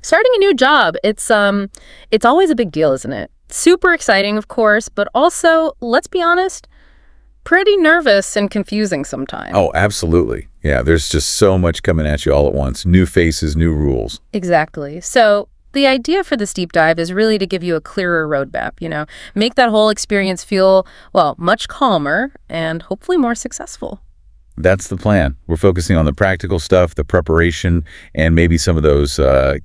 Starting a new job, it's always a big deal, isn't it? Super exciting, of course, but also, let's be honest, pretty nervous and confusing sometimes. Oh, absolutely. Yeah, there's just so much coming at you all at once. New faces, new rules. Exactly. So the idea for this deep dive is really to give you a clearer roadmap, make that whole experience feel, well, much calmer and hopefully more successful. That's the plan. We're focusing on the practical stuff, the preparation, and maybe some of those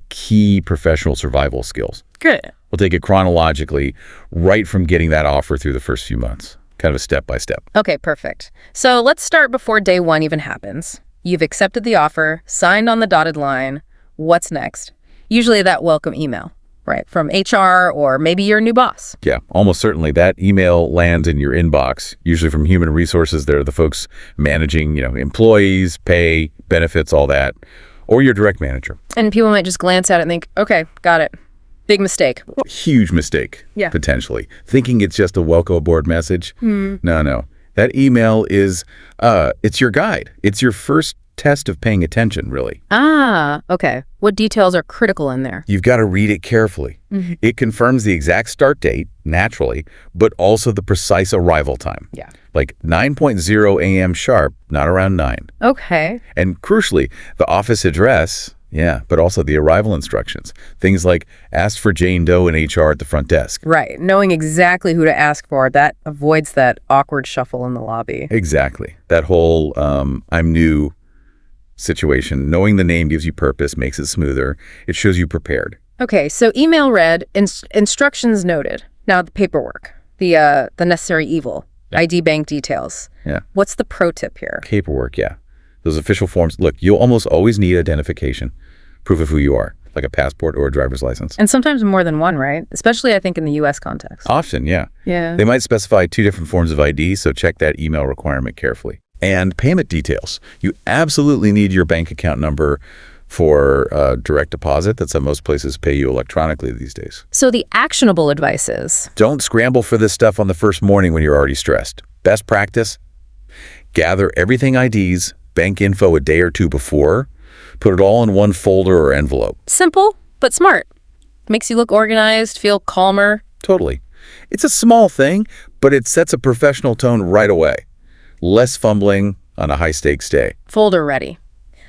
key professional survival skills. Good. We'll take it chronologically, right from getting that offer through the first few months. Kind of a step-by-step. Okay, perfect. So let's start before day one even happens. You've accepted the offer, signed on the dotted line. What's next? Usually that welcome email, right? From HR or maybe your new boss. Yeah, almost certainly. That email lands in your inbox, usually from human resources. They're the folks managing, employees, pay, benefits, all that, or your direct manager. And people might just glance at it and think, okay, got it. Big mistake. Huge mistake, potentially. Thinking it's just a welcome aboard message. No. That email is, it's your guide. It's your first test of paying attention, really. Ah, okay. What details are critical in there? You've got to read it carefully. It confirms the exact start date, naturally, but also the precise arrival time. Yeah. Like 9:00 a.m. sharp, not around 9. Okay. And crucially, the office address, but also the arrival instructions. Things like ask for Jane Doe in HR at the front desk. Right. Knowing exactly who to ask for, that avoids that awkward shuffle in the lobby. Exactly. That whole I'm new situation. Knowing the name gives you purpose, makes it smoother. It shows you prepared. Okay, so email read, instructions noted. Now the paperwork, the necessary evil, ID bank details. Yeah. What's the pro tip here? Paperwork, yeah. Those official forms. Look, you'll almost always need identification, proof of who you are, like a passport or a driver's license. And sometimes more than one, right? Especially, I think, in the U.S. context. Often, yeah. Yeah. They might specify 2 different forms of ID, so check that email requirement carefully. And payment details. You absolutely need your bank account number for direct deposit. That's how most places pay you electronically these days. So the actionable advice is? Don't scramble for this stuff on the first morning when you're already stressed. Best practice, gather everything IDs, bank info a day or 2 before, put it all in one folder or envelope. Simple, but smart. Makes you look organized, feel calmer. Totally. It's a small thing, but it sets a professional tone right away. Less fumbling on a high-stakes day. Folder ready.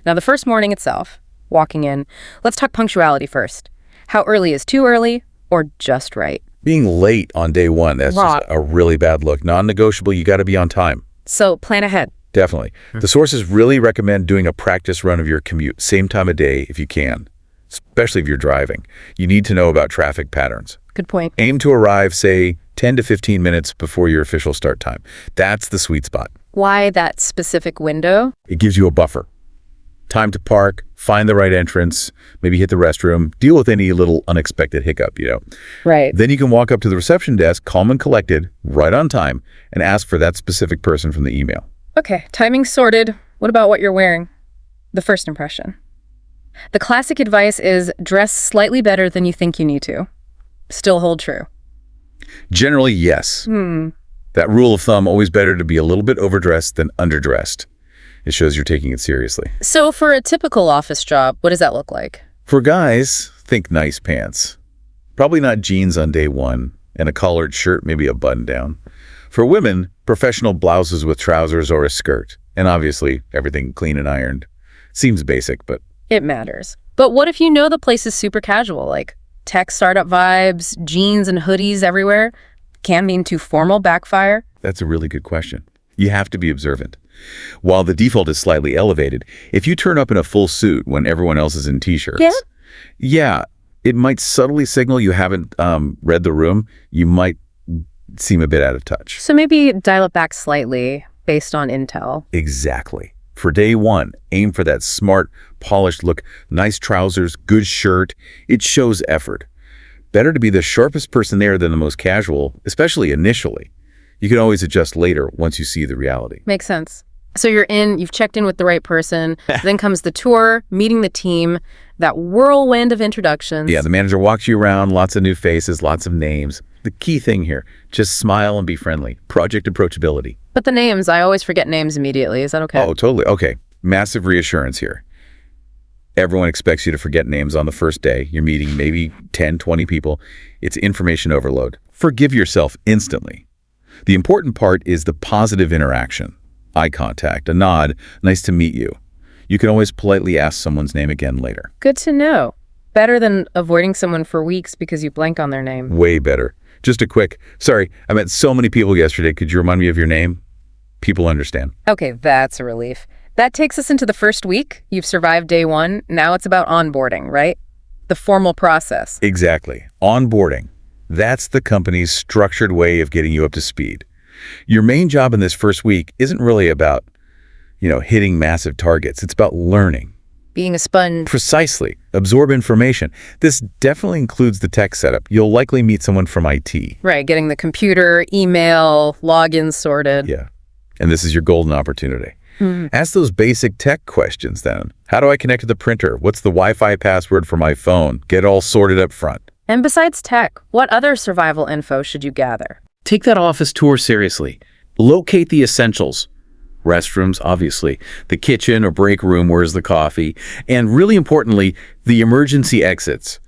Now the first morning itself, walking in, let's talk punctuality first. How early is too early or just right? Being late on day one, that's just a really bad look. Non-negotiable, you got to be on time. So plan ahead. Definitely. The sources really recommend doing a practice run of your commute, same time of day if you can, especially if you're driving. You need to know about traffic patterns. Good point. Aim to arrive, say, 10 to 15 minutes before your official start time. That's the sweet spot. Why that specific window? It gives you a buffer. Time to park, find the right entrance, maybe hit the restroom, deal with any little unexpected hiccup, Right. Then you can walk up to the reception desk, calm and collected, right on time, and ask for that specific person from the email. Okay, timing sorted. What about what you're wearing? The first impression. The classic advice is dress slightly better than you think you need to. Still hold true. Generally, yes. That rule of thumb, always better to be a little bit overdressed than underdressed. It shows you're taking it seriously. So for a typical office job, what does that look like? For guys, think nice pants. Probably not jeans on day one, and a collared shirt, maybe a button down. For women, professional blouses with trousers or a skirt. And obviously, everything clean and ironed. Seems basic, but... It matters. But what if you know the place is super casual, like tech startup vibes, jeans and hoodies everywhere? Can mean too formal backfire? That's a really good question. You have to be observant. While the default is slightly elevated, if you turn up in a full suit when everyone else is in t-shirts, it might subtly signal you haven't read the room. You might seem a bit out of touch. So maybe dial it back slightly based on intel. Exactly. For day one, aim for that smart, polished look, nice trousers, good shirt. It shows effort. Better to be the sharpest person there than the most casual, especially initially. You can always adjust later once you see the reality. Makes sense. So you've checked in with the right person, then comes the tour, meeting the team, that whirlwind of introductions. Yeah, the manager walks you around, lots of new faces, lots of names. The key thing here, just smile and be friendly. Project approachability. But the names, I always forget names immediately. Is that okay? Oh, totally. Okay. Massive reassurance here. Everyone expects you to forget names on the first day. You're meeting maybe 10, 20 people. It's information overload. Forgive yourself instantly. The important part is the positive interaction. Eye contact, a nod, nice to meet you. You can always politely ask someone's name again later. Good to know. Better than avoiding someone for weeks because you blank on their name. Way better. Just a quick, sorry, I met so many people yesterday. Could you remind me of your name? People understand. Okay, that's a relief. That takes us into the first week. You've survived day one. Now it's about onboarding, right? The formal process. Exactly. Onboarding. That's the company's structured way of getting you up to speed. Your main job in this first week isn't really about, hitting massive targets. It's about learning. Being a sponge. Precisely. Absorb information. This definitely includes the tech setup. You'll likely meet someone from IT. Right, getting the computer, email, logins sorted. Yeah. And this is your golden opportunity. Ask those basic tech questions then. How do I connect to the printer? What's the Wi-Fi password for my phone? Get all sorted up front. And besides tech, what other survival info should you gather? Take that office tour seriously. Locate the essentials. Restrooms, obviously. The kitchen or break room, where's the coffee? And really importantly, the emergency exits.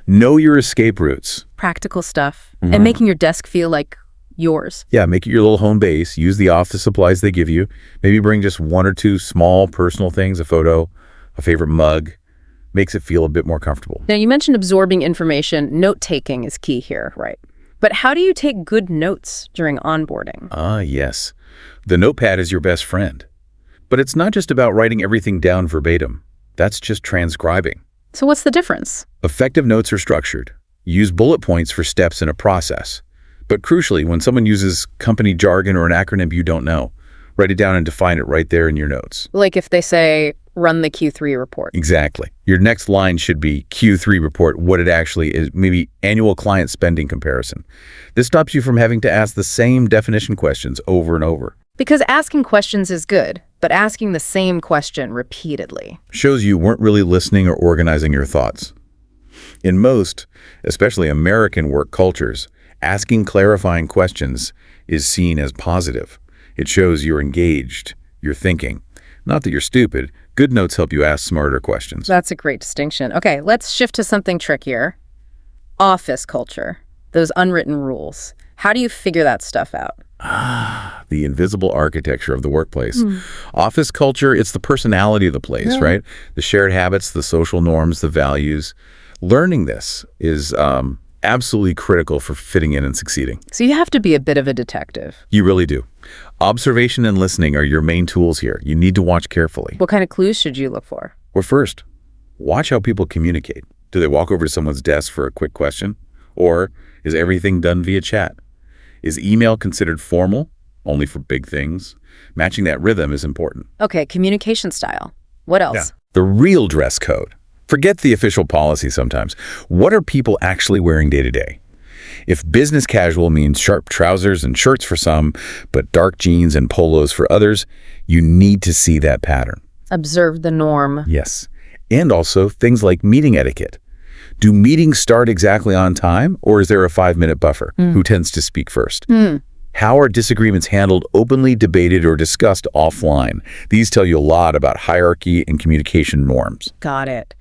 Know your escape routes. Practical stuff. And making your desk feel like yours. Yeah, make it your little home base. Use the office supplies they give you. Maybe bring just one or two small personal things, a photo, a favorite mug. Makes it feel a bit more comfortable. Now, you mentioned absorbing information. Note-taking is key here, right? But how do you take good notes during onboarding? Yes. The notepad is your best friend. But it's not just about writing everything down verbatim. That's just transcribing. So what's the difference? Effective notes are structured. Use bullet points for steps in a process. But crucially, when someone uses company jargon or an acronym you don't know, write it down and define it right there in your notes. Like if they say, run the Q3 report. Exactly. Your next line should be Q3 report, what it actually is, maybe annual client spending comparison. This stops you from having to ask the same definition questions over and over. Because asking questions is good, but asking the same question repeatedly shows you weren't really listening or organizing your thoughts. In most, especially American work cultures, asking clarifying questions is seen as positive. It shows you're engaged, you're thinking. Not that you're stupid. Good notes help you ask smarter questions. That's a great distinction. Okay, let's shift to something trickier. Office culture. Those unwritten rules. How do you figure that stuff out? The invisible architecture of the workplace. Office culture, it's the personality of the place, right? The shared habits, the social norms, the values. Learning this is absolutely critical for fitting in and succeeding. So you have to be a bit of a detective. You really do. Observation and listening are your main tools here. You need to watch carefully. What kind of clues should you look for? Well, first, watch how people communicate. Do they walk over to someone's desk for a quick question? Or is everything done via chat? Is email considered formal? Only for big things? Matching that rhythm is important. Okay, communication style. What else? Yeah. The real dress code. Forget the official policy sometimes. What are people actually wearing day to day? If business casual means sharp trousers and shirts for some, but dark jeans and polos for others, you need to see that pattern. Observe the norm. Yes. And also things like meeting etiquette. Do meetings start exactly on time, or is there a 5-minute buffer? Who tends to speak first? How are disagreements handled openly, debated, or discussed offline? These tell you a lot about hierarchy and communication norms. Got it.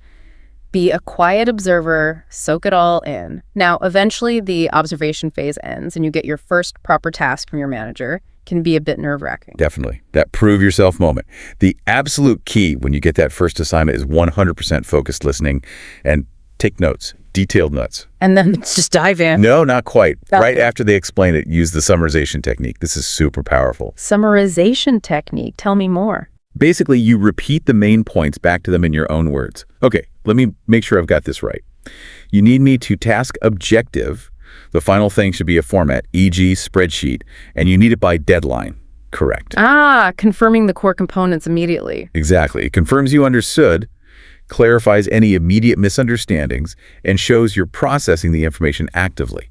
Be a quiet observer, soak it all in. Now, eventually the observation phase ends and you get your first proper task from your manager. Can be a bit nerve-wracking. Definitely. That prove yourself moment. The absolute key when you get that first assignment is 100% focused listening and take notes, detailed notes. And then just dive in. No, not quite. Okay. Right after they explain it, use the summarization technique. This is super powerful. Summarization technique. Tell me more. Basically, you repeat the main points back to them in your own words. Okay, let me make sure I've got this right. You need me to task objective. The final thing should be a format, e.g. spreadsheet, and you need it by deadline. Correct. Confirming the core components immediately. Exactly. It confirms you understood, clarifies any immediate misunderstandings, and shows you're processing the information actively.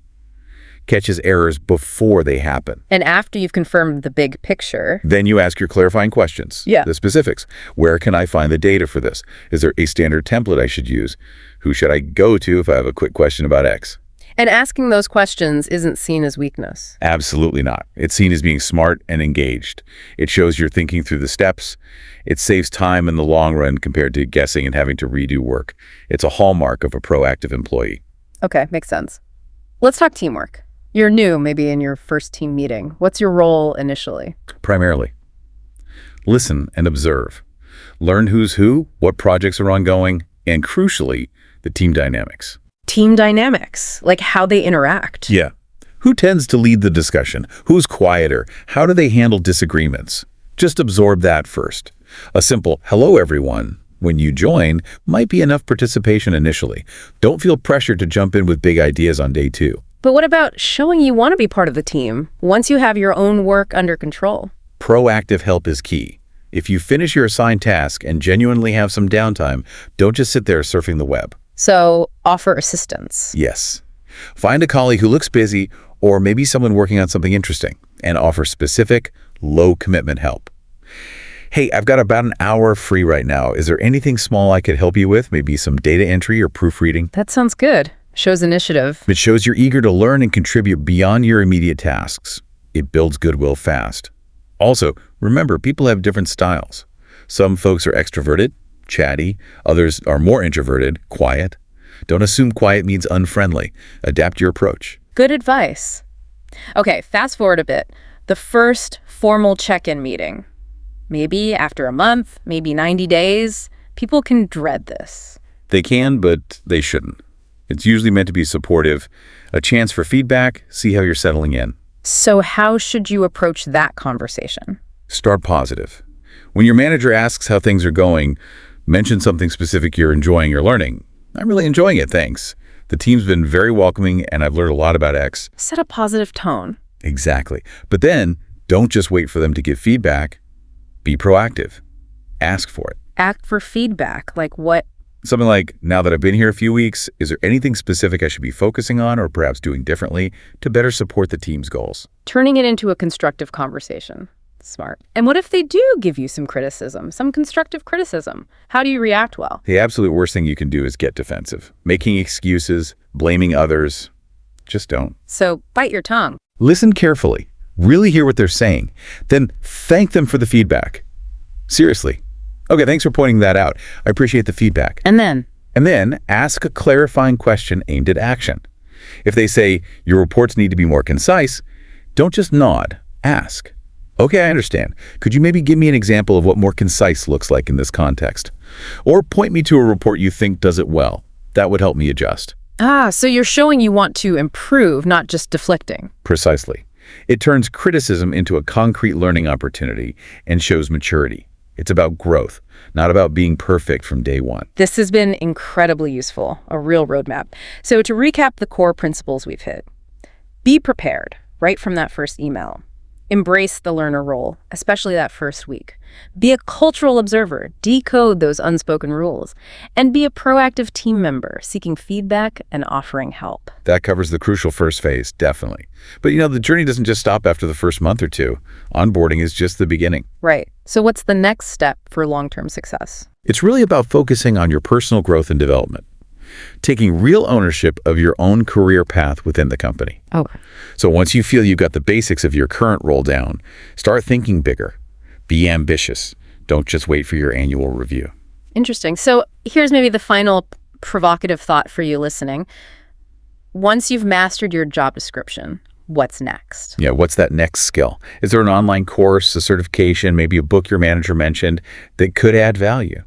Catches errors before they happen. And after you've confirmed the big picture, then you ask your clarifying questions. Yeah. The specifics. Where can I find the data for this? Is there a standard template I should use? Who should I go to if I have a quick question about X? And asking those questions isn't seen as weakness. Absolutely not. It's seen as being smart and engaged. It shows you're thinking through the steps. It saves time in the long run compared to guessing and having to redo work. It's a hallmark of a proactive employee. Okay, makes sense. Let's talk teamwork. You're new, maybe in your first team meeting. What's your role initially? Primarily, listen and observe. Learn who's who, what projects are ongoing, and crucially, the team dynamics. Team dynamics, like how they interact. Yeah. Who tends to lead the discussion? Who's quieter? How do they handle disagreements? Just absorb that first. A simple, hello everyone, when you join, might be enough participation initially. Don't feel pressured to jump in with big ideas on day 2. But what about showing you want to be part of the team once you have your own work under control? Proactive help is key. If you finish your assigned task and genuinely have some downtime, don't just sit there surfing the web. So offer assistance. Yes. Find a colleague who looks busy or maybe someone working on something interesting and offer specific, low-commitment help. Hey, I've got about an hour free right now. Is there anything small I could help you with? Maybe some data entry or proofreading? That sounds good. Shows initiative. It shows you're eager to learn and contribute beyond your immediate tasks. It builds goodwill fast. Also, remember, people have different styles. Some folks are extroverted, chatty. Others are more introverted, quiet. Don't assume quiet means unfriendly. Adapt your approach. Good advice. Okay, fast forward a bit. The first formal check-in meeting. Maybe after a month, maybe 90 days. People can dread this. They can, but they shouldn't. It's usually meant to be supportive, a chance for feedback, see how you're settling in. So how should you approach that conversation? Start positive. When your manager asks how things are going, mention something specific you're enjoying or learning. I'm really enjoying it, thanks. The team's been very welcoming and I've learned a lot about X. Set a positive tone. Exactly. But then, don't just wait for them to give feedback. Be proactive. Ask for it. Ask for feedback, like what? Something like, now that I've been here a few weeks, is there anything specific I should be focusing on or perhaps doing differently to better support the team's goals? Turning it into a constructive conversation. Smart. And what if they do give you some criticism, some constructive criticism? How do you react well? The absolute worst thing you can do is get defensive. Making excuses, blaming others. Just don't. So bite your tongue. Listen carefully. Really hear what they're saying. Then thank them for the feedback. Seriously. Okay, thanks for pointing that out. I appreciate the feedback. And then ask a clarifying question aimed at action. If they say, your reports need to be more concise, don't just nod. Ask. Okay, I understand. Could you maybe give me an example of what more concise looks like in this context? Or point me to a report you think does it well. That would help me adjust. so you're showing you want to improve, not just deflecting. Precisely. It turns criticism into a concrete learning opportunity and shows maturity. It's about growth, not about being perfect from day one. This has been incredibly useful, a real roadmap. So to recap the core principles we've hit, be prepared right from that first email. Embrace the learner role, especially that first week. Be a cultural observer, decode those unspoken rules, and be a proactive team member, seeking feedback and offering help. That covers the crucial first phase, definitely. But the journey doesn't just stop after the first month or two. Onboarding is just the beginning. Right. So what's the next step for long-term success? It's really about focusing on your personal growth and development. Taking real ownership of your own career path within the company. Okay. So once you feel you've got the basics of your current role down, start thinking bigger. Be ambitious. Don't just wait for your annual review. Interesting. So here's maybe the final provocative thought for you listening. Once you've mastered your job description, what's next? Yeah, what's that next skill? Is there an online course, a certification, maybe a book your manager mentioned that could add value?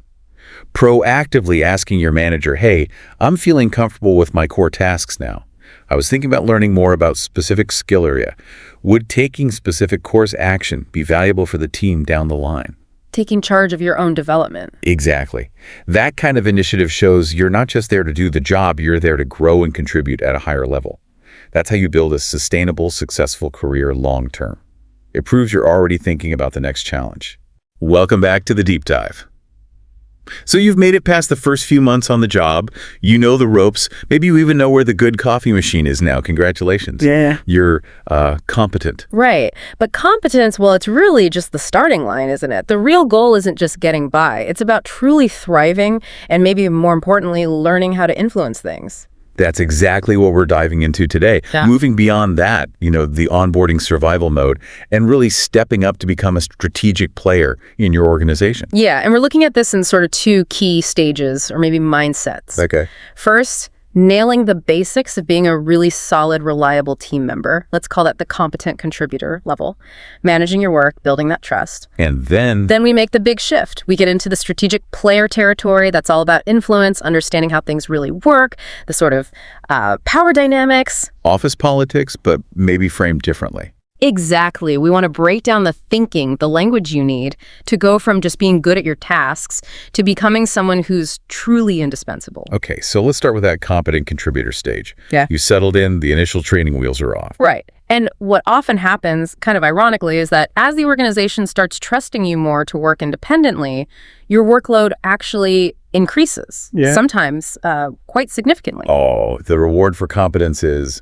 Proactively asking your manager, hey, I'm feeling comfortable with my core tasks now. I was thinking about learning more about specific skill area. Would taking specific course action be valuable for the team down the line? Taking charge of your own development. Exactly. That kind of initiative shows you're not just there to do the job, you're there to grow and contribute at a higher level. That's how you build a sustainable, successful career long term. It proves you're already thinking about the next challenge. Welcome back to the Deep Dive. So you've made it past the first few months on the job. You know the ropes. Maybe you even know where the good coffee machine is now. Congratulations. Yeah. You're competent. Right. But competence, well, it's really just the starting line, isn't it? The real goal isn't just getting by. It's about truly thriving and maybe more importantly, learning how to influence things. That's exactly what we're diving into today. Yeah. Moving beyond that, the onboarding survival mode, and really stepping up to become a strategic player in your organization. Yeah, and we're looking at this in sort of two key stages, or maybe mindsets. Okay. First, nailing the basics of being a really solid, reliable team member. Let's call that the competent contributor level. Managing your work, building that trust. And then Then we make the big shift. We get into the strategic player territory. That's all about influence, understanding how things really work, the sort of power dynamics. office politics, but maybe framed differently. Exactly. We want to break down the thinking, the language you need to go from just being good at your tasks to becoming someone who's truly indispensable. Okay, so let's start with that competent contributor stage. Yeah. You settled in, the initial training wheels are off. Right. And what often happens, kind of ironically, is that as the organization starts trusting you more to work independently, your workload actually increases, sometimes quite significantly. Oh, the reward for competence is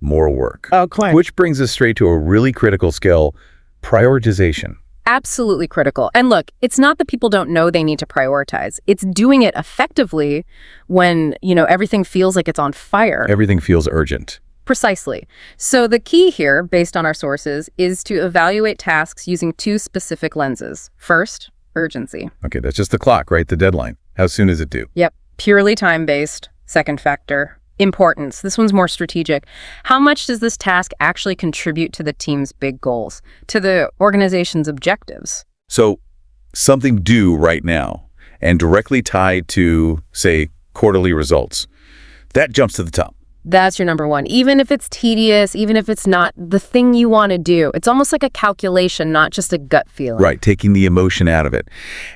more work. Oh, claim. Which brings us straight to a really critical skill, prioritization. Absolutely critical. And look, it's not that people don't know they need to prioritize. It's doing it effectively when, everything feels like it's on fire. Everything feels urgent. Precisely. So the key here, based on our sources, is to evaluate tasks using two specific lenses. First, urgency. Okay, that's just the clock, right? The deadline. How soon is it due? Yep. Purely time-based. Second factor, importance. This one's more strategic. How much does this task actually contribute to the team's big goals, to the organization's objectives? So something due right now and directly tied to, say, quarterly results. That jumps to the top. That's your number one. Even if it's tedious, even if it's not the thing you want to do, it's almost like a calculation, not just a gut feeling. Right, taking the emotion out of it.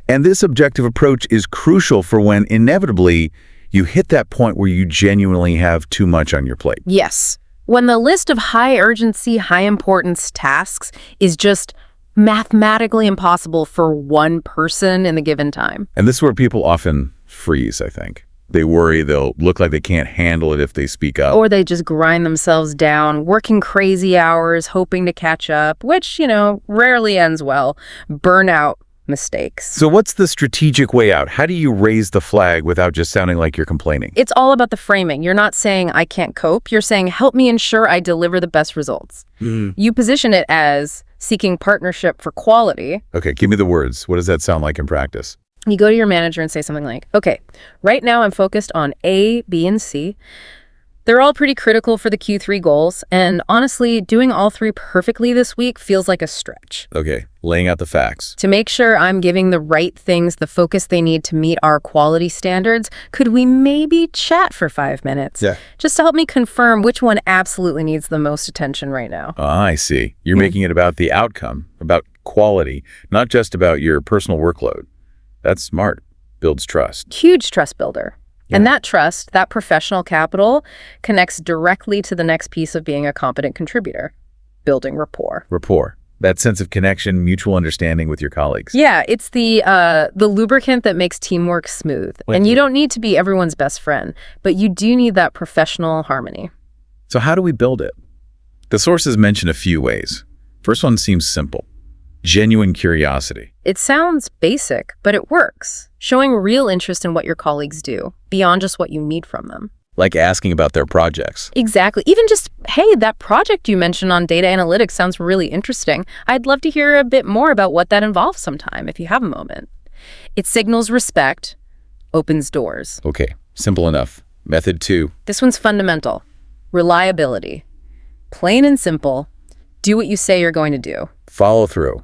And this objective approach is crucial for when inevitably you hit that point where you genuinely have too much on your plate. Yes. When the list of high urgency, high importance tasks is just mathematically impossible for one person in the given time. And this is where people often freeze, I think. They worry they'll look like they can't handle it if they speak up. Or they just grind themselves down, working crazy hours, hoping to catch up, which, rarely ends well. Burnout, mistakes. So what's the strategic way out? How do you raise the flag without just sounding like you're complaining? It's all about the framing. You're not saying, I can't cope. You're saying, help me ensure I deliver the best results. You position it as seeking partnership for quality. Okay, give me the words. What does that sound like in practice? You go to your manager and say something like, okay, right now I'm focused on A, B, and C. They're all pretty critical for the Q3 goals, and honestly, doing all three perfectly this week feels like a stretch. Okay, laying out the facts. To make sure I'm giving the right things the focus they need to meet our quality standards, could we maybe chat for 5 minutes? Yeah. Just to help me confirm which one absolutely needs the most attention right now. I see. You're making it about the outcome, about quality, not just about your personal workload. That's smart. Builds trust. Huge trust builder. And that trust, that professional capital, connects directly to the next piece of being a competent contributor, building rapport. Rapport. That sense of connection, mutual understanding with your colleagues. Yeah, it's the lubricant that makes teamwork smooth. And you don't need to be everyone's best friend, but you do need that professional harmony. So how do we build it? The sources mention a few ways. First one seems simple. Genuine curiosity. It sounds basic, but it works. Showing real interest in what your colleagues do, beyond just what you need from them. Like asking about their projects. Exactly. Even just, hey, that project you mentioned on data analytics sounds really interesting. I'd love to hear a bit more about what that involves sometime, if you have a moment. It signals respect, opens doors. Okay, simple enough. Method 2. This one's fundamental. Reliability. Plain and simple. Do what you say you're going to do. Follow through.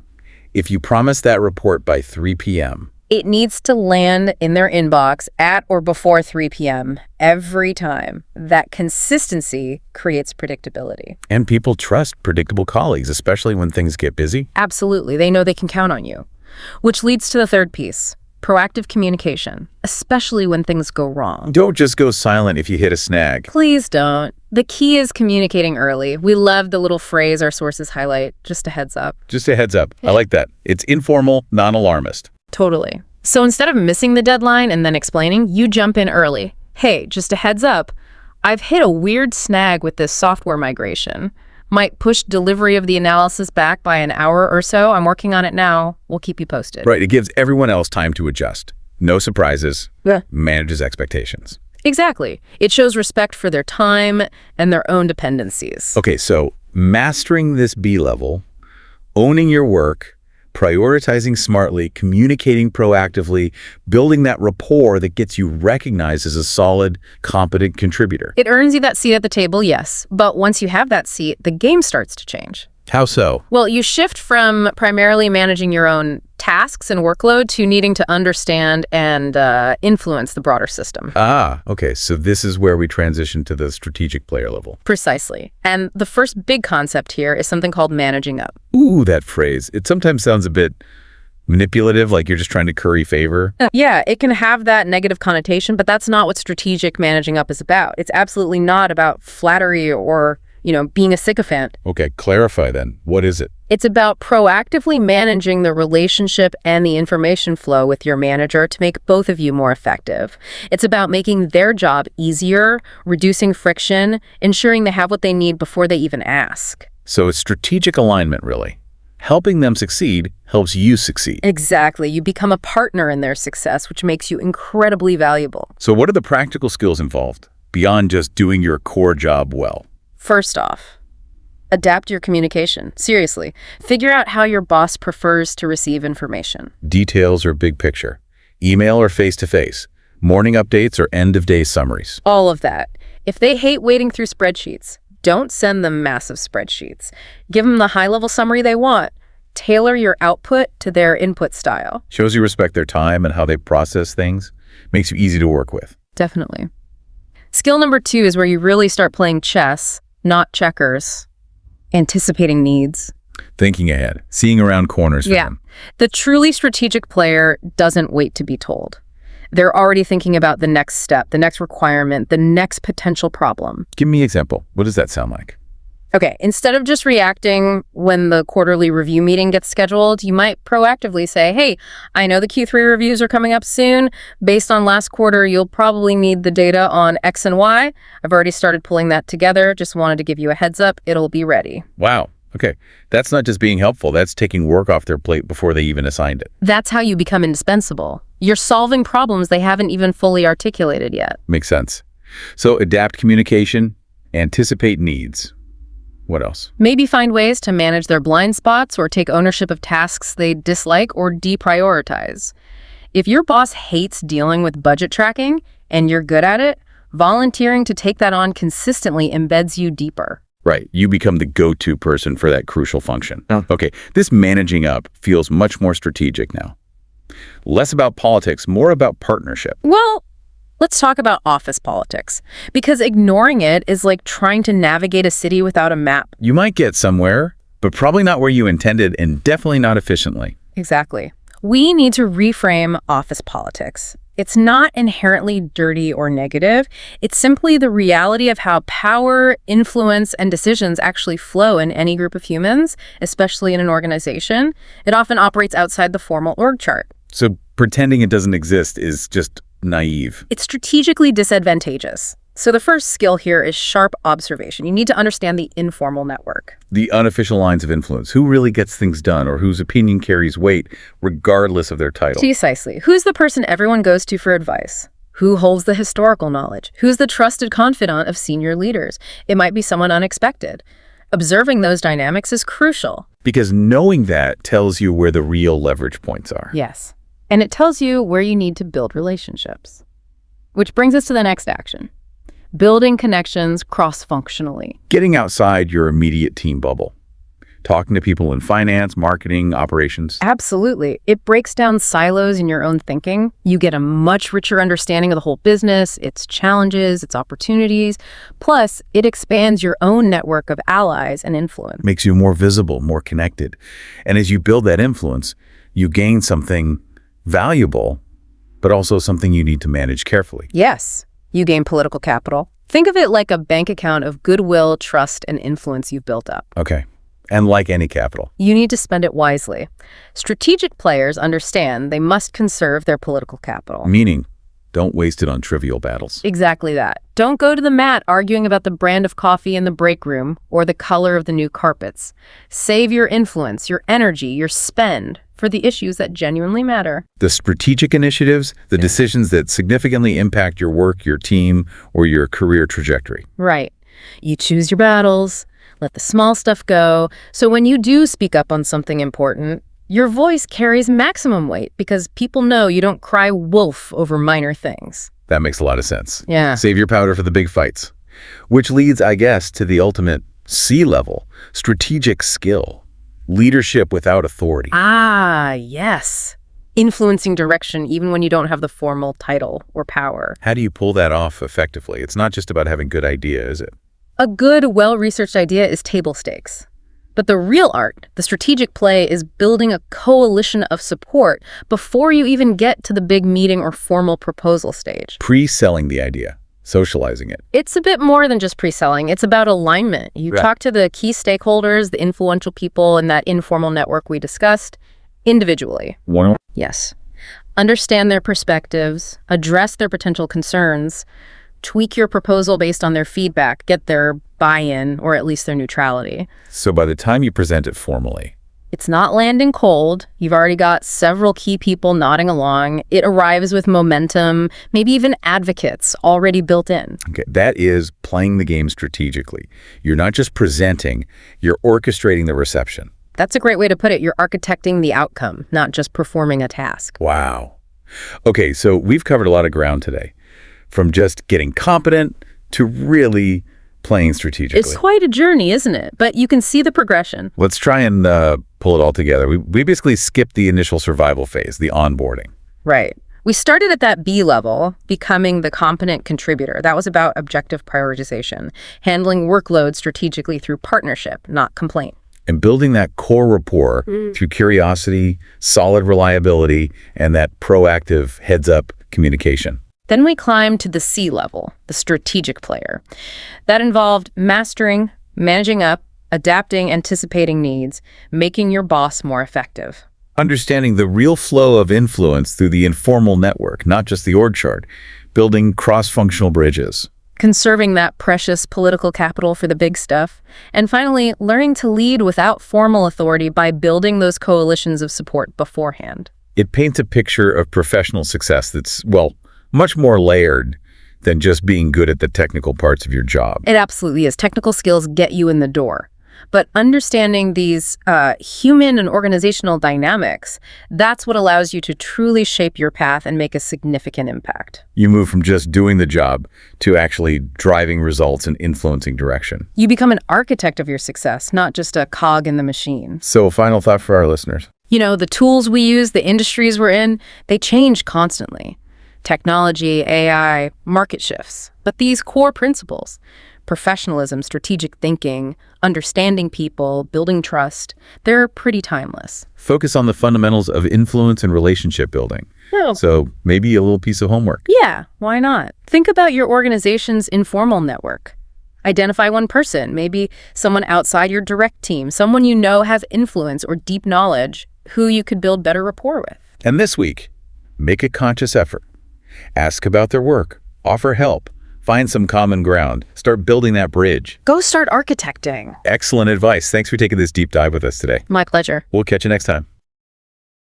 If you promise that report by 3 p.m., it needs to land in their inbox at or before 3 p.m. every time. That consistency creates predictability. And people trust predictable colleagues, especially when things get busy. Absolutely. They know they can count on you. Which leads to the third piece, proactive communication, especially when things go wrong. Don't just go silent if you hit a snag. Please don't. The key is communicating early. We love the little phrase our sources highlight, just a heads up. Just a heads up. I like that. It's informal, non-alarmist. Totally. So instead of missing the deadline and then explaining, you jump in early. Hey, just a heads up. I've hit a weird snag with this software migration. Might push delivery of the analysis back by an hour or so. I'm working on it now. We'll keep you posted. Right. It gives everyone else time to adjust. No surprises. Yeah. Manages expectations. Exactly. It shows respect for their time and their own dependencies. Okay, so mastering this B level, owning your work, prioritizing smartly, communicating proactively, building that rapport that gets you recognized as a solid, competent contributor. It earns you that seat at the table, yes, but once you have that seat, the game starts to change. How so? Well, you shift from primarily managing your own tasks and workload to needing to understand and influence the broader system. Ah, okay, so this is where we transition to the strategic player level. Precisely. And the first big concept here is something called managing up. Ooh, that phrase. It sometimes sounds a bit manipulative, like you're just trying to curry favor. Yeah, it can have that negative connotation, but that's not what strategic managing up is about. It's absolutely not about flattery or being a sycophant. Okay, clarify then. What is it? It's about proactively managing the relationship and the information flow with your manager to make both of you more effective. It's about making their job easier, reducing friction, ensuring they have what they need before they even ask. So it's strategic alignment, really. Helping them succeed helps you succeed. Exactly. You become a partner in their success, which makes you incredibly valuable. So what are the practical skills involved, beyond just doing your core job well? First off, adapt your communication. Seriously, figure out how your boss prefers to receive information. Details or big picture? Email or face-to-face? Morning updates or end-of-day summaries? All of that. If they hate wading through spreadsheets, don't send them massive spreadsheets. Give them the high-level summary they want. Tailor your output to their input style. Shows you respect their time and how they process things. Makes you easy to work with. Definitely. Skill number 2 is where you really start playing chess, not checkers. Anticipating needs. Thinking ahead, seeing around corners for them. The truly strategic player doesn't wait to be told. They're already thinking about the next step, the next requirement, the next potential problem. Give me an example. What does that sound like? Okay, instead of just reacting when the quarterly review meeting gets scheduled, you might proactively say, hey, I know the Q3 reviews are coming up soon. Based on last quarter, you'll probably need the data on X and Y. I've already started pulling that together. Just wanted to give you a heads up. It'll be ready. Wow. Okay. That's not just being helpful. That's taking work off their plate before they even assigned it. That's how you become indispensable. You're solving problems they haven't even fully articulated yet. Makes sense. So adapt communication, anticipate needs. What else? Maybe find ways to manage their blind spots or take ownership of tasks they dislike or deprioritize. If your boss hates dealing with budget tracking and you're good at it, volunteering to take that on consistently embeds you deeper. Right. You become the go-to person for that crucial function. Okay. This managing up feels much more strategic now. Less about politics, more about partnership. Well, let's talk about office politics, because ignoring it is like trying to navigate a city without a map. You might get somewhere, but probably not where you intended and definitely not efficiently. Exactly. We need to reframe office politics. It's not inherently dirty or negative. It's simply the reality of how power, influence, and decisions actually flow in any group of humans, especially in an organization. It often operates outside the formal org chart. So pretending it doesn't exist is just naive. It's strategically disadvantageous. So the first skill here is sharp observation. You need to understand the informal network. The unofficial lines of influence. Who really gets things done or whose opinion carries weight regardless of their title? Precisely. Who's the person everyone goes to for advice? Who holds the historical knowledge? Who's the trusted confidant of senior leaders? It might be someone unexpected. Observing those dynamics is crucial. Because knowing that tells you where the real leverage points are. Yes. And it tells you where you need to build relationships. Which brings us to the next action. Building connections cross-functionally. Getting outside your immediate team bubble. Talking to people in finance, marketing, operations. Absolutely. It breaks down silos in your own thinking. You get a much richer understanding of the whole business, its challenges, its opportunities. Plus, it expands your own network of allies and influence. Makes you more visible, more connected. And as you build that influence, you gain something valuable, but also something you need to manage carefully. Yes. You gain political capital. Think of it like a bank account of goodwill, trust, and influence you've built up. Okay. And like any capital, you need to spend it wisely. Strategic players understand they must conserve their political capital. Meaning, don't waste it on trivial battles. Exactly that. Don't go to the mat arguing about the brand of coffee in the break room or the color of the new carpets. Save your influence, your energy, your spend for for the issues that genuinely matter. The strategic initiatives, the decisions that significantly impact your work, your team, or your career trajectory. Right. You choose your battles, let the small stuff go, so when you do speak up on something important, your voice carries maximum weight because people know you don't cry wolf over minor things. That makes a lot of sense. Yeah. Save your powder for the big fights. Which leads, I guess, to the ultimate C-level, strategic skill, leadership without authority. Ah, yes. Influencing direction even when you don't have the formal title or power. How do you pull that off effectively? It's not just about having good idea, is it? A good, well-researched idea is table stakes. But the real art, the strategic play, is building a coalition of support before you even get to the big meeting or formal proposal stage. Pre-selling the idea, socializing it. It's a bit more than just pre-selling. It's about alignment. You talk to the key stakeholders, the influential people in that informal network we discussed, individually. Yes. Understand their perspectives, address their potential concerns, tweak your proposal based on their feedback, get their buy-in, or at least their neutrality. So by the time you present it formally, it's not landing cold. You've already got several key people nodding along. It arrives with momentum, maybe even advocates already built in. okay, that is playing the game strategically. You're not just presenting, you're orchestrating the reception. That's a great way to put it. You're architecting the outcome, not just performing a task. Wow. Okay, so we've covered a lot of ground today, from just getting competent to really playing strategically. It's quite a journey, isn't it? But you can see the progression. Let's try and pull it all together. We basically skipped the initial survival phase, the onboarding. Right. We started at that B level, becoming the competent contributor. That was about objective prioritization, handling workload strategically through partnership, not complaint. And building that core rapport through curiosity, solid reliability, and that proactive heads-up communication. Then we climbed to the C level, the strategic player. That involved mastering, managing up, adapting, anticipating needs, making your boss more effective. Understanding the real flow of influence through the informal network, not just the org chart. Building cross-functional bridges. Conserving that precious political capital for the big stuff. And finally, learning to lead without formal authority by building those coalitions of support beforehand. It paints a picture of professional success that's, well, much more layered than just being good at the technical parts of your job. It absolutely is. Technical skills get you in the door. But understanding these human and organizational dynamics, that's what allows you to truly shape your path and make a significant impact. You move from just doing the job to actually driving results and influencing direction. You become an architect of your success, not just a cog in the machine. So, a final thought for our listeners. You know, the tools we use, the industries we're in, they change constantly. Technology, AI, market shifts. But these core principles, professionalism, strategic thinking, understanding people, building trust, they're pretty timeless. Focus on the fundamentals of influence and relationship building. Oh. So maybe a little piece of homework. Yeah, why not? Think about your organization's informal network. Identify one person, maybe someone outside your direct team, someone you know has influence or deep knowledge, who you could build better rapport with. And this week, make a conscious effort. Ask about their work, offer help, find some common ground, start building that bridge. Go start architecting. Excellent advice. Thanks for taking this deep dive with us today. My pleasure. We'll catch you next time.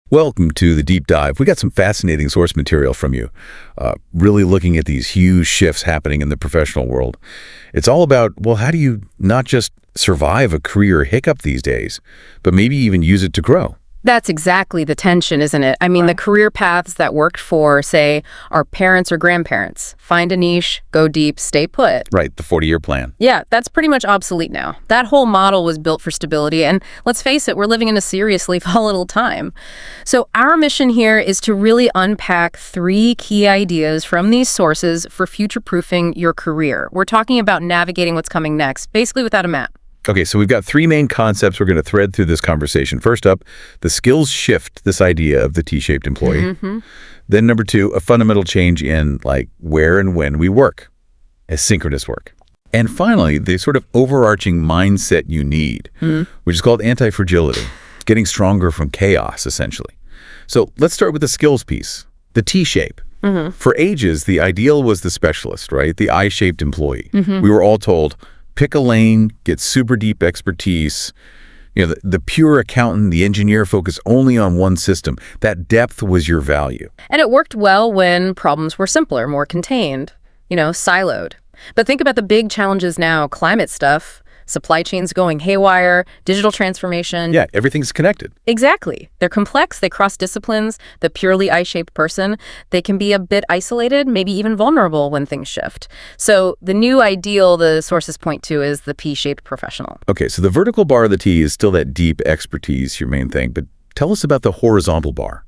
Welcome to the deep dive. We got some fascinating source material from you, really looking at these huge shifts happening in the professional world. It's all about, well, how do you not just survive a career hiccup these days, but maybe even use it to grow? That's exactly the tension, isn't it? I mean, the career paths that worked for, say, our parents or grandparents. Find a niche, go deep, stay put. Right, the 40-year plan. Yeah, that's pretty much obsolete now. That whole model was built for stability, and let's face it, we're living in a seriously volatile time. So our mission here is to really unpack 3 key ideas from these sources for future-proofing your career. We're talking about navigating what's coming next, basically without a map. Okay, so we've got 3 main concepts we're going to thread through this conversation. First up, the skills shift, this idea of the T-shaped employee. Then number 2, a fundamental change in where and when we work, asynchronous work. And finally, the sort of overarching mindset you need, which is called anti-fragility, getting stronger from chaos, essentially. So let's start with the skills piece, the T-shape. For ages, the ideal was the specialist, right? The I-shaped employee. We were all told, pick a lane, get super deep expertise, The pure accountant, the engineer focus only on one system. That depth was your value. And it worked well when problems were simpler, more contained, siloed. But think about the big challenges now, climate stuff, supply chains going haywire, digital transformation. Yeah, everything's connected. Exactly. They're complex, they cross disciplines. The purely I-shaped person, they can be a bit isolated, maybe even vulnerable when things shift. So the new ideal the sources point to is the P-shaped professional. Okay, so the vertical bar of the T is still that deep expertise, your main thing, but tell us about the horizontal bar.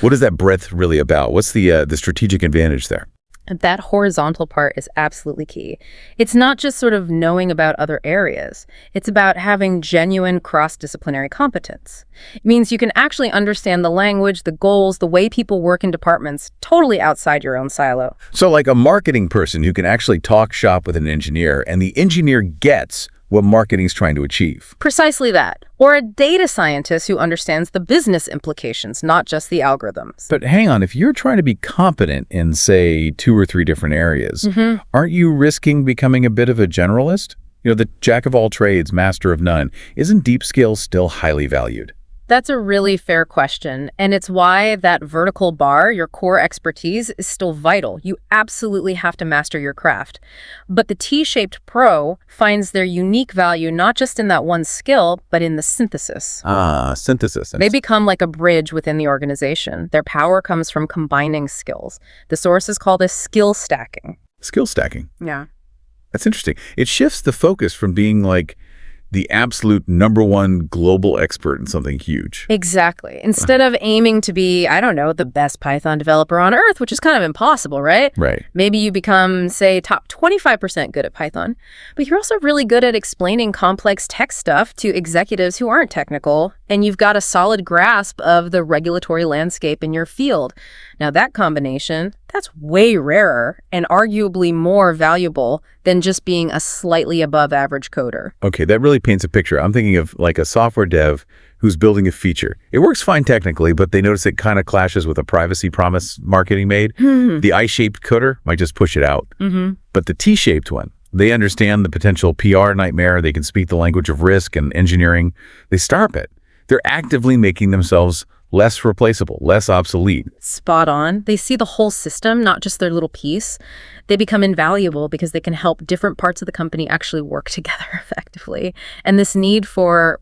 What is that breadth really about? What's the strategic advantage there? That horizontal part is absolutely key. It's not just sort of knowing about other areas. It's about having genuine cross-disciplinary competence. It means you can actually understand the language, the goals, the way people work in departments totally outside your own silo. So like a marketing person who can actually talk shop with an engineer, and the engineer gets what marketing's trying to achieve. Precisely that. Or a data scientist who understands the business implications, not just the algorithms. But hang on, if you're trying to be competent in, say, 2 or 3 different areas, aren't you risking becoming a bit of a generalist? The jack of all trades, master of none. Isn't deep skills still highly valued? That's a really fair question, and it's why that vertical bar, your core expertise, is still vital. You absolutely have to master your craft. But the T-shaped pro finds their unique value not just in that one skill, but in the synthesis. Synthesis. They become like a bridge within the organization. Their power comes from combining skills. The sources call this skill stacking. Skill stacking. Yeah. That's interesting. It shifts the focus from being like the absolute #1 global expert in something huge. Exactly. Instead of aiming to be, the best Python developer on earth, which is kind of impossible, right? Right. Maybe you become, say, top 25% good at Python, but you're also really good at explaining complex tech stuff to executives who aren't technical, and you've got a solid grasp of the regulatory landscape in your field. Now, that combination, that's way rarer and arguably more valuable than just being a slightly above average coder. Okay, that really paints a picture. I'm thinking of like a software dev who's building a feature. It works fine technically, but they notice it kind of clashes with a privacy promise marketing made. The I-shaped coder might just push it out. But the T-shaped one, they understand the potential PR nightmare. They can speak the language of risk and engineering. They start it. They're actively making themselves less replaceable, less obsolete. Spot on. They see the whole system, not just their little piece. They become invaluable because they can help different parts of the company actually work together effectively. And this need for,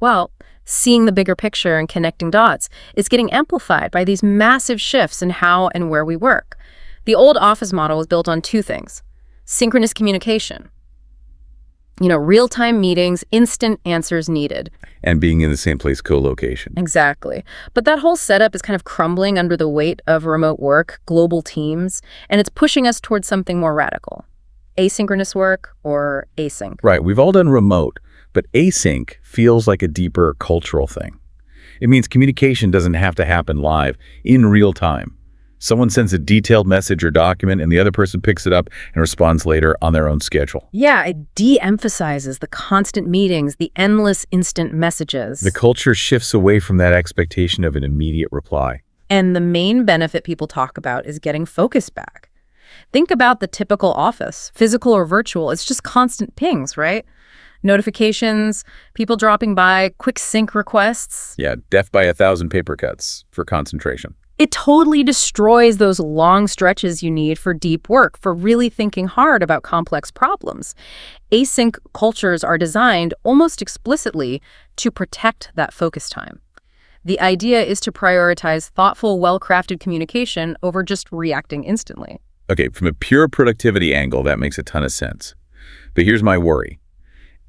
seeing the bigger picture and connecting dots is getting amplified by these massive shifts in how and where we work. The old office model was built on 2 things: synchronous communication. Real-time meetings, instant answers needed. And being in the same place, co-location. Exactly. But that whole setup is kind of crumbling under the weight of remote work, global teams, and it's pushing us towards something more radical. Asynchronous work or async. Right. We've all done remote, but async feels like a deeper cultural thing. It means communication doesn't have to happen live, in real time. Someone sends a detailed message or document, and the other person picks it up and responds later on their own schedule. Yeah, it de-emphasizes the constant meetings, the endless instant messages. The culture shifts away from that expectation of an immediate reply. And the main benefit people talk about is getting focus back. Think about the typical office, physical or virtual. It's just constant pings, right? Notifications, people dropping by, quick sync requests. Yeah, death by 1,000 paper cuts for concentration. It totally destroys those long stretches you need for deep work, for really thinking hard about complex problems. Async cultures are designed almost explicitly to protect that focus time. The idea is to prioritize thoughtful, well-crafted communication over just reacting instantly. Okay, from a pure productivity angle, that makes a ton of sense. But here's my worry.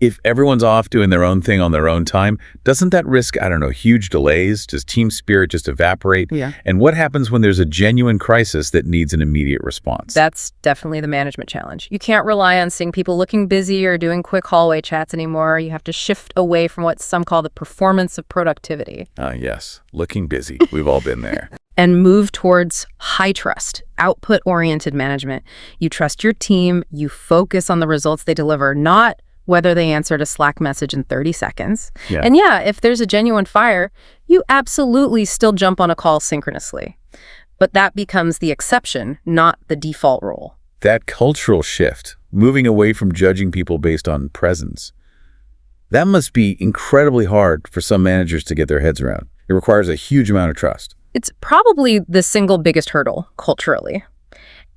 If everyone's off doing their own thing on their own time, doesn't that risk, huge delays? Does team spirit just evaporate? Yeah. And what happens when there's a genuine crisis that needs an immediate response? That's definitely the management challenge. You can't rely on seeing people looking busy or doing quick hallway chats anymore. You have to shift away from what some call the performance of productivity. Yes, looking busy. We've all been there. And move towards high trust, output-oriented management. You trust your team. You focus on the results they deliver, not whether they answered a Slack message in 30 seconds. Yeah. And if there's a genuine fire, you absolutely still jump on a call synchronously. But that becomes the exception, not the default rule. That cultural shift, moving away from judging people based on presence, That must be incredibly hard for some managers to get their heads around. It requires a huge amount of trust. It's probably the single biggest hurdle culturally.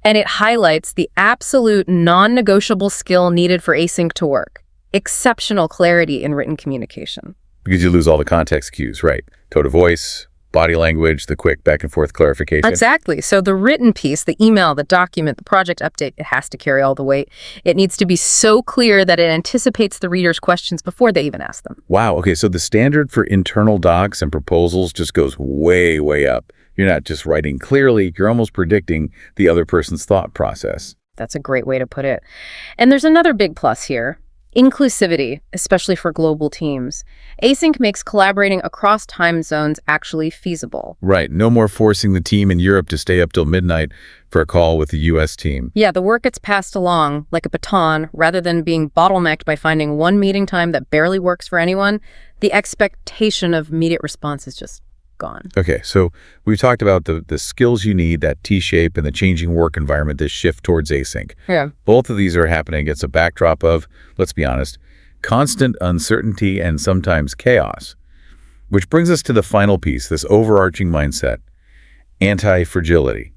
And it highlights the absolute non-negotiable skill needed for async to work. Exceptional clarity in written communication. Because you lose all the context cues, right? Tone of voice, body language, the quick back and forth clarification. Exactly. So the written piece, the email, the document, the project update, it has to carry all the weight. It needs to be so clear that it anticipates the reader's questions before they even ask them. Wow. Okay. So the standard for internal docs and proposals just goes way, way up. You're not just writing clearly, you're almost predicting the other person's thought process. That's a great way to put it. And there's another big plus here. Inclusivity, especially for global teams. Async makes collaborating across time zones actually feasible. Right. No more forcing the team in Europe to stay up till midnight for a call with the U.S. team. Yeah, the work gets passed along like a baton rather than being bottlenecked by finding one meeting time that barely works for anyone. The expectation of immediate response is just gone. Okay, so we've talked about the skills you need, that T-shape, and the changing work environment, this shift towards async. Yeah. Both of these are happening against a backdrop of, let's be honest, constant uncertainty and sometimes chaos. Which brings us to the final piece, this overarching mindset, anti-fragility,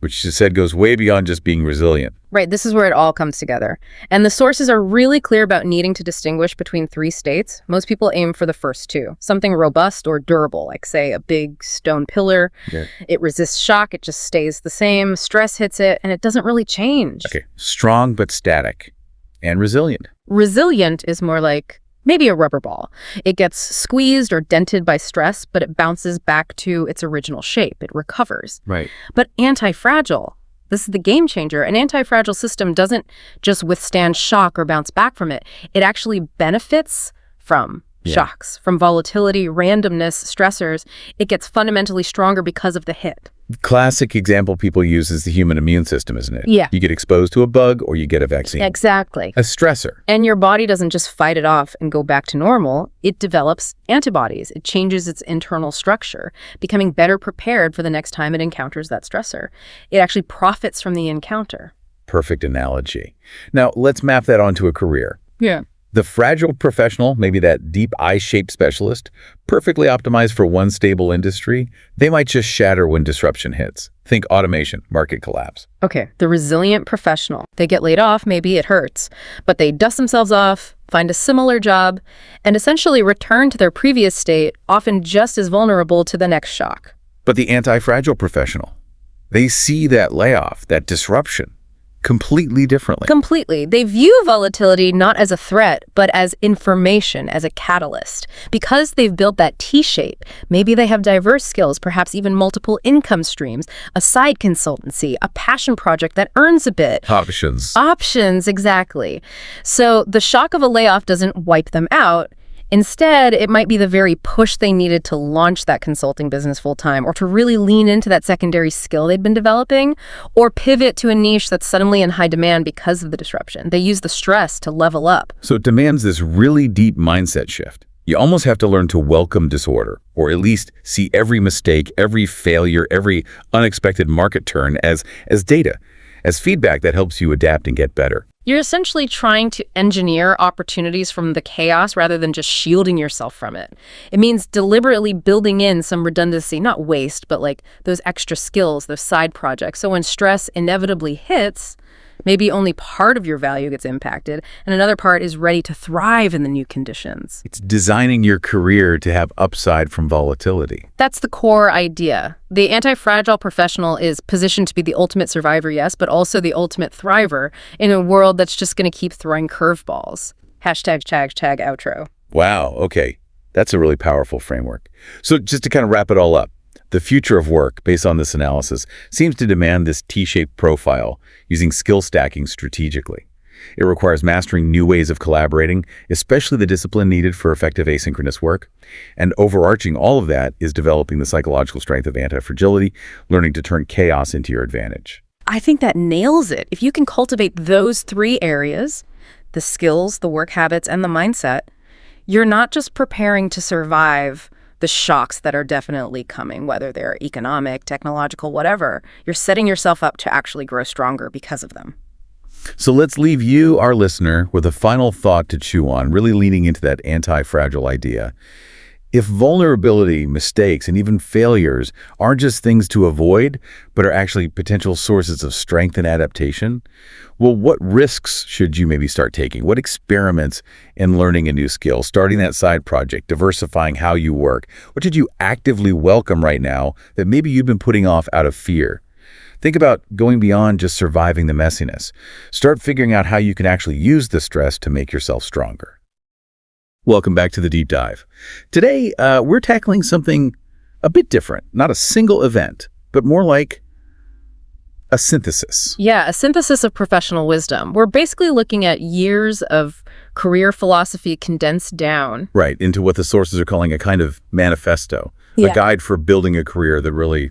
which you said goes way beyond just being resilient. Right, this is where it all comes together. And the sources are really clear about needing to distinguish between three states. Most people aim for the first two, something robust or durable, like, say, a big stone pillar. Yeah. It resists shock, it just stays the same, stress hits it, and it doesn't really change. Okay, strong but static, and resilient. Resilient is more like maybe a rubber ball. It gets squeezed or dented by stress, but it bounces back to its original shape. It recovers. Right. But anti-fragile, this is the game changer. An anti-fragile system doesn't just withstand shock or bounce back from it. It actually benefits from shocks, from volatility, randomness, stressors. It gets fundamentally stronger because of the hit. Classic example people use is the human immune system, isn't it? Yeah. You get exposed to a bug or you get a vaccine. Exactly. A stressor. And your body doesn't just fight it off and go back to normal. It develops antibodies. It changes its internal structure, becoming better prepared for the next time it encounters that stressor. It actually profits from the encounter. Perfect analogy. Now, let's map that onto a career. Yeah. The fragile professional, maybe that deep I-shaped specialist, perfectly optimized for one stable industry, they might just shatter when disruption hits. Think automation, market collapse. Okay, the resilient professional. They get laid off, maybe it hurts, but they dust themselves off, find a similar job, and essentially return to their previous state, often just as vulnerable to the next shock. But the anti-fragile professional, they see that layoff, that disruption, completely differently. Completely. They view volatility not as a threat, but as information, as a catalyst. Because they've built that T-shape, maybe they have diverse skills, perhaps even multiple income streams, a side consultancy, a passion project that earns a bit. Options. Options, exactly. So the shock of a layoff doesn't wipe them out. Instead, it might be the very push they needed to launch that consulting business full-time, or to really lean into that secondary skill they'd been developing, or pivot to a niche that's suddenly in high demand because of the disruption. They use the stress to level up. So it demands this really deep mindset shift. You almost have to learn to welcome disorder, or at least see every mistake, every failure, every unexpected market turn as data, as feedback that helps you adapt and get better. You're essentially trying to engineer opportunities from the chaos rather than just shielding yourself from it. It means deliberately building in some redundancy, not waste, but like those extra skills, those side projects. So when stress inevitably hits, maybe only part of your value gets impacted, and another part is ready to thrive in the new conditions. It's designing your career to have upside from volatility. That's the core idea. The anti-fragile professional is positioned to be the ultimate survivor, yes, but also the ultimate thriver in a world that's just going to keep throwing curveballs. Hashtag outro. Wow, okay. That's a really powerful framework. So just to kind of wrap it all up, the future of work, based on this analysis, seems to demand this T-shaped profile, using skill stacking strategically. It requires mastering new ways of collaborating, especially the discipline needed for effective asynchronous work. And overarching all of that is developing the psychological strength of anti-fragility, learning to turn chaos into your advantage. I think that nails it. If you can cultivate those three areas, the skills, the work habits, and the mindset, you're not just preparing to survive the shocks that are definitely coming, whether they're economic, technological, whatever. You're setting yourself up to actually grow stronger because of them. So let's leave you, our listener, with a final thought to chew on, really leaning into that anti-fragile idea. If vulnerability, mistakes, and even failures aren't just things to avoid, but are actually potential sources of strength and adaptation, well, what risks should you maybe start taking? What experiments in learning a new skill, starting that side project, diversifying how you work? What should you actively welcome right now that maybe you've been putting off out of fear? Think about going beyond just surviving the messiness. Start figuring out how you can actually use the stress to make yourself stronger. Welcome back to the Deep Dive. Today, we're tackling something a bit different. Not a single event, but more like a synthesis. Yeah, a synthesis of professional wisdom. We're basically looking at years of career philosophy condensed down. Right, into what the sources are calling a kind of manifesto, a guide for building a career that really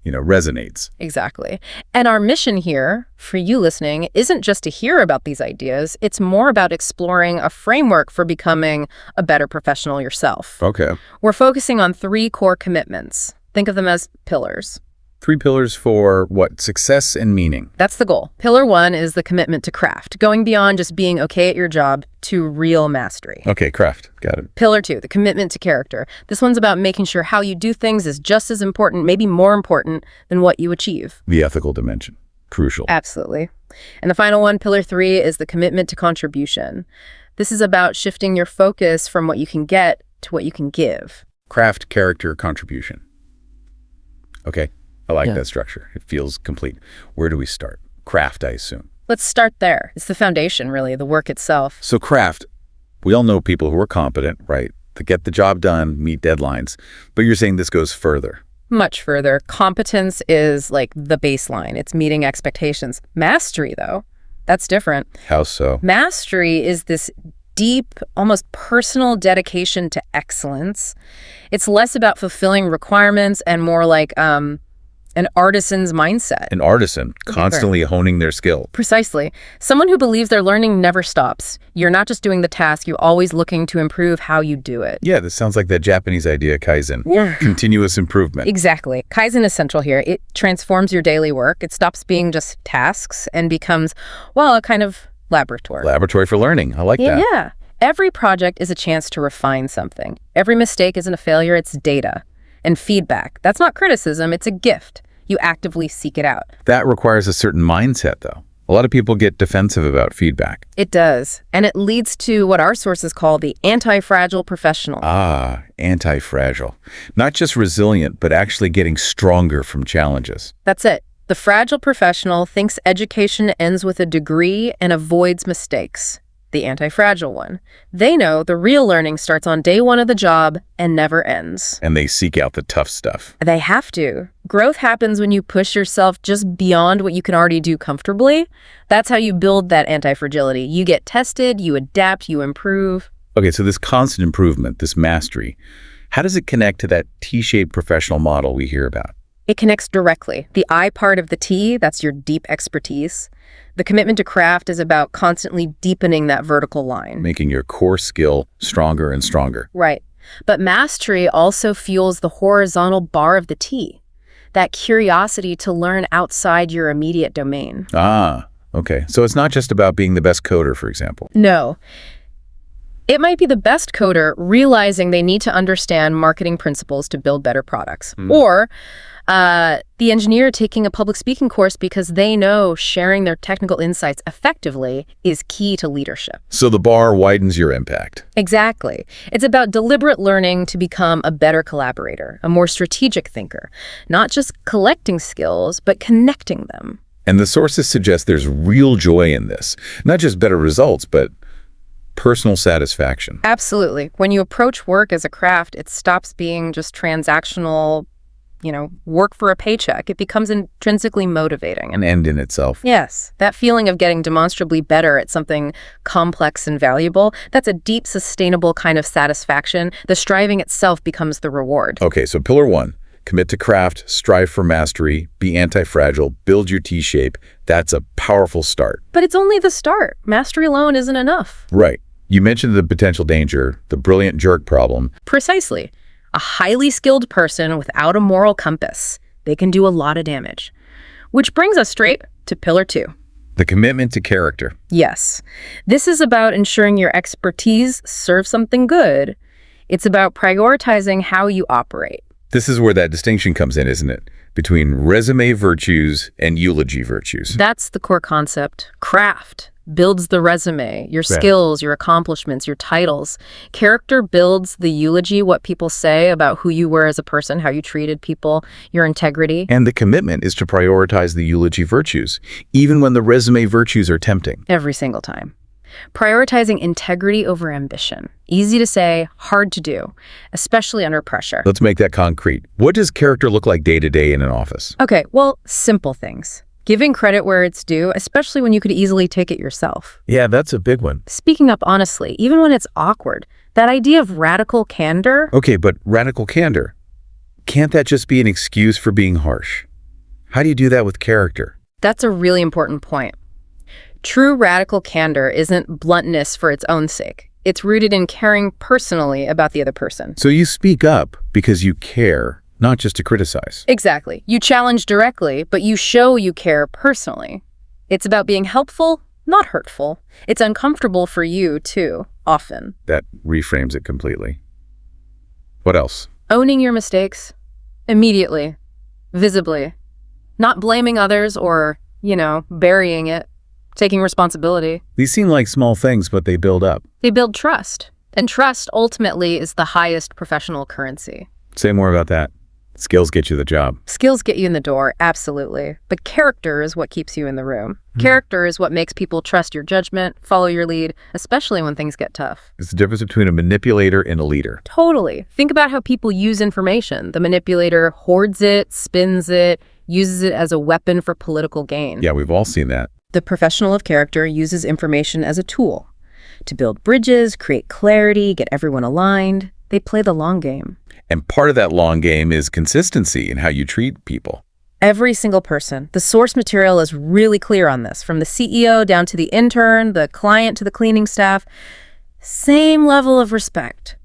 resonates. Exactly. And our mission here, for you listening, isn't just to hear about these ideas. It's more about exploring a framework for becoming a better professional yourself. Okay. We're focusing on 3 core commitments. Think of them as pillars. 3 pillars for what? Success and meaning. That's the goal. Pillar 1 is the commitment to craft, going beyond just being okay at your job to real mastery. Okay, craft. Got it. Pillar 2, the commitment to character. This one's about making sure how you do things is just as important, maybe more important, than what you achieve. The ethical dimension. Crucial. Absolutely. And the final one, pillar 3, is the commitment to contribution. This is about shifting your focus from what you can get to what you can give. Craft, character, contribution. Okay. I like that structure. It feels complete. Where do we start? Craft, I assume. Let's start there. It's the foundation, really, the work itself. So craft, we all know people who are competent, right? To get the job done, meet deadlines. But you're saying this goes further. Much further. Competence is like the baseline. It's meeting expectations. Mastery, though, that's different. How so? Mastery is this deep, almost personal dedication to excellence. It's less about fulfilling requirements and more like an artisan's mindset. An artisan, constantly honing their skill. Precisely. Someone who believes their learning never stops. You're not just doing the task, you're always looking to improve how you do it. Yeah, this sounds like that Japanese idea, Kaizen. Yeah. Continuous improvement. Exactly. Kaizen is central here. It transforms your daily work. It stops being just tasks and becomes, well, a kind of laboratory. Laboratory for learning. I like that. Yeah. Every project is a chance to refine something. Every mistake isn't a failure, it's data. And feedback. That's not criticism, it's a gift. You actively seek it out. That requires a certain mindset, though. A lot of people get defensive about feedback. It does. And it leads to what our sources call the anti-fragile professional. Ah, anti-fragile. Not just resilient, but actually getting stronger from challenges. That's it. The fragile professional thinks education ends with a degree and avoids mistakes. The anti-fragile one. They know the real learning starts on day 1 of the job and never ends. And they seek out the tough stuff. They have to. Growth happens when you push yourself just beyond what you can already do comfortably. That's how you build that anti-fragility. You get tested, you adapt, you improve. Okay, so this constant improvement, this mastery, how does it connect to that T-shaped professional model we hear about? It connects directly. The I part of the T, that's your deep expertise. The commitment to craft is about constantly deepening that vertical line. Making your core skill stronger and stronger. Right. But mastery also fuels the horizontal bar of the T. That curiosity to learn outside your immediate domain. Ah, okay. So it's not just about being the best coder, for example. No. It might be the best coder realizing they need to understand marketing principles to build better products. Or the engineer taking a public speaking course because they know sharing their technical insights effectively is key to leadership. So the bar widens your impact. Exactly. It's about deliberate learning to become a better collaborator, a more strategic thinker, not just collecting skills, but connecting them. And the sources suggest there's real joy in this. Not just better results, but personal satisfaction. Absolutely. When you approach work as a craft, it stops being just transactional, work for a paycheck. It becomes intrinsically motivating. An end in itself. Yes. That feeling of getting demonstrably better at something complex and valuable, that's a deep, sustainable kind of satisfaction. The striving itself becomes the reward. Okay, so pillar 1, commit to craft, strive for mastery, be anti-fragile, build your T-shape. That's a powerful start. But it's only the start. Mastery alone isn't enough. Right. You mentioned the potential danger, the brilliant jerk problem. Precisely. A highly skilled person without a moral compass, they can do a lot of damage. Which brings us straight to pillar 2. The commitment to character. Yes. This is about ensuring your expertise serves something good. It's about prioritizing how you operate. This is where that distinction comes in, isn't it? Between resume virtues and eulogy virtues. That's the core concept. Craft builds the resume, your skills, your accomplishments, your titles. Character builds the eulogy, what people say about who you were as a person, how you treated people, your integrity. And the commitment is to prioritize the eulogy virtues, even when the resume virtues are tempting. Every single time. Prioritizing integrity over ambition. Easy to say, hard to do, especially under pressure. Let's make that concrete. What does character look like day to day in an office? Okay, well, simple things. Giving credit where it's due, especially when you could easily take it yourself. Yeah, that's a big one. Speaking up honestly, even when it's awkward. That idea of radical candor. Okay, but radical candor. Can't that just be an excuse for being harsh? How do you do that with character? That's a really important point. True radical candor isn't bluntness for its own sake. It's rooted in caring personally about the other person. So you speak up because you care, not just to criticize. Exactly. You challenge directly, but you show you care personally. It's about being helpful, not hurtful. It's uncomfortable for you, too, often. That reframes it completely. What else? Owning your mistakes. Immediately. Visibly. Not blaming others or, burying it. Taking responsibility. These seem like small things, but they build up. They build trust. And trust ultimately is the highest professional currency. Say more about that. Skills get you the job. Skills get you in the door, absolutely. But character is what keeps you in the room. Character is what makes people trust your judgment, follow your lead, especially when things get tough. It's the difference between a manipulator and a leader. Totally. Think about how people use information. The manipulator hoards it, spins it, uses it as a weapon for political gain. Yeah, we've all seen that. The professional of character uses information as a tool to build bridges, create clarity, get everyone aligned. They play the long game. And part of that long game is consistency in how you treat people. Every single person. The source material is really clear on this, from the CEO down to the intern, the client to the cleaning staff. Same level of respect.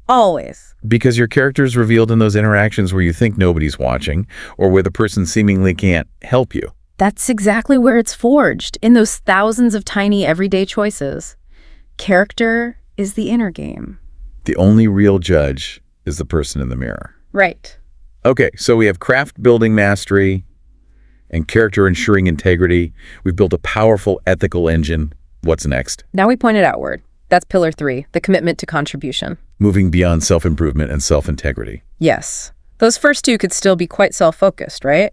Always. Because your character is revealed in those interactions where you think nobody's watching or where the person seemingly can't help you. That's exactly where it's forged, in those thousands of tiny everyday choices. Character is the inner game. The only real judge is the person in the mirror. Right. Okay, so we have craft building mastery and character ensuring integrity. We've built a powerful ethical engine. What's next? Now we point it outward. That's pillar 3, the commitment to contribution. Moving beyond self-improvement and self-integrity. Yes. Those first two could still be quite self-focused, right?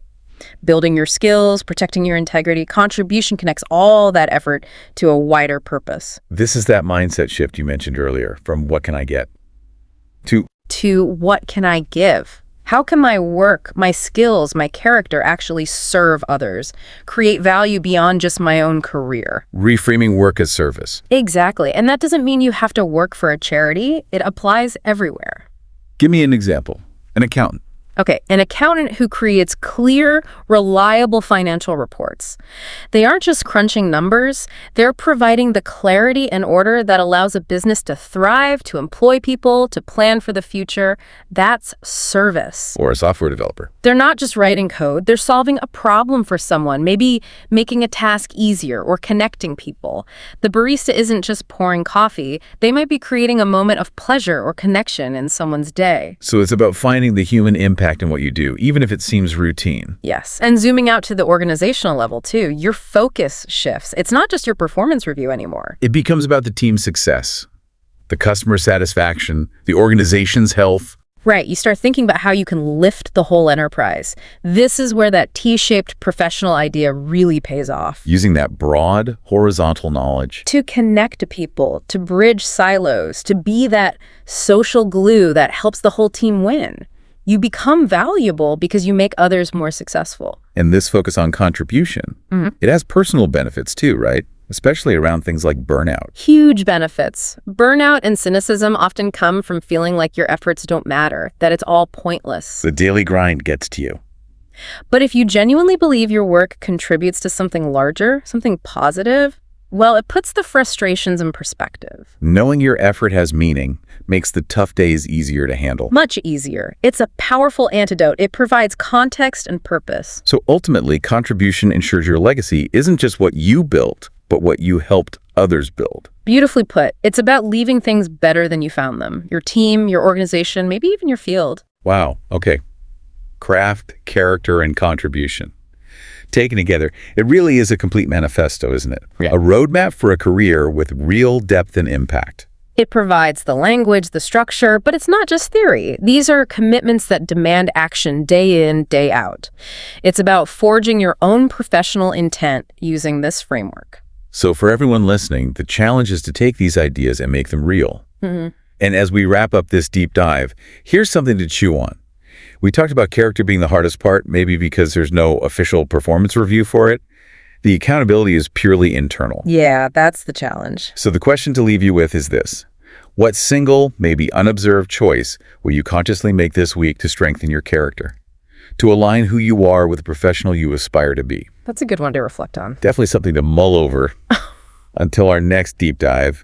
Building your skills, protecting your integrity, contribution connects all that effort to a wider purpose. This is that mindset shift you mentioned earlier, from what can I get to what can I give? How can my work, my skills, my character actually serve others, create value beyond just my own career? reframing work as service. Exactly. And that doesn't mean you have to work for a charity. It applies everywhere. Give me an example. An accountant. Okay, an accountant who creates clear, reliable financial reports. They aren't just crunching numbers, they're providing the clarity and order that allows a business to thrive, to employ people, to plan for the future. That's service. Or a software developer. They're not just writing code, they're solving a problem for someone, maybe making a task easier or connecting people. The barista isn't just pouring coffee, they might be creating a moment of pleasure or connection in someone's day. So it's about finding the human impact in what you do, even if it seems routine. Yes, and zooming out to the organizational level too, your focus shifts. It's not just your performance review anymore. It becomes about the team's success, the customer satisfaction, the organization's health. Right, you start thinking about how you can lift the whole enterprise. This is where that T-shaped professional idea really pays off. Using that broad, horizontal knowledge To connect to people, to bridge silos, to be that social glue that helps the whole team win. You become valuable because you make others more successful. and this focus on contribution. It has personal benefits too, right? Especially around things like burnout. Huge benefits. Burnout and cynicism often come from feeling like your efforts don't matter, that it's all pointless. The daily grind gets to you. But if you genuinely believe your work contributes to something larger, something positive, Well, it puts the frustrations in perspective. Knowing your effort has meaning makes the tough days easier to handle. Much easier. It's a powerful antidote. It provides context and purpose. So ultimately, contribution ensures your legacy isn't just what you built, but what you helped others build. Beautifully put. It's about leaving things better than you found them. Your team, your organization, maybe even your field. Wow. Okay. Craft, character, and contribution. Taken together, it really is a complete manifesto, isn't it? Yeah. A roadmap for a career with real depth and impact. It provides the language, the structure, but it's not just theory. These are commitments that demand action day in, day out. It's about forging your own professional intent using this framework. So for everyone listening, the challenge is to take these ideas and make them real. Mm-hmm. And as we wrap up this deep dive, here's something to chew on. We talked about character being the hardest part, maybe because there's no official performance review for it. The accountability is purely internal. Yeah, that's the challenge. So the question to leave you with is this. What single, maybe unobserved choice will you consciously make this week to strengthen your character? To align who you are with the professional you aspire to be? That's a good one to reflect on. Definitely something to mull over. Until our next deep dive,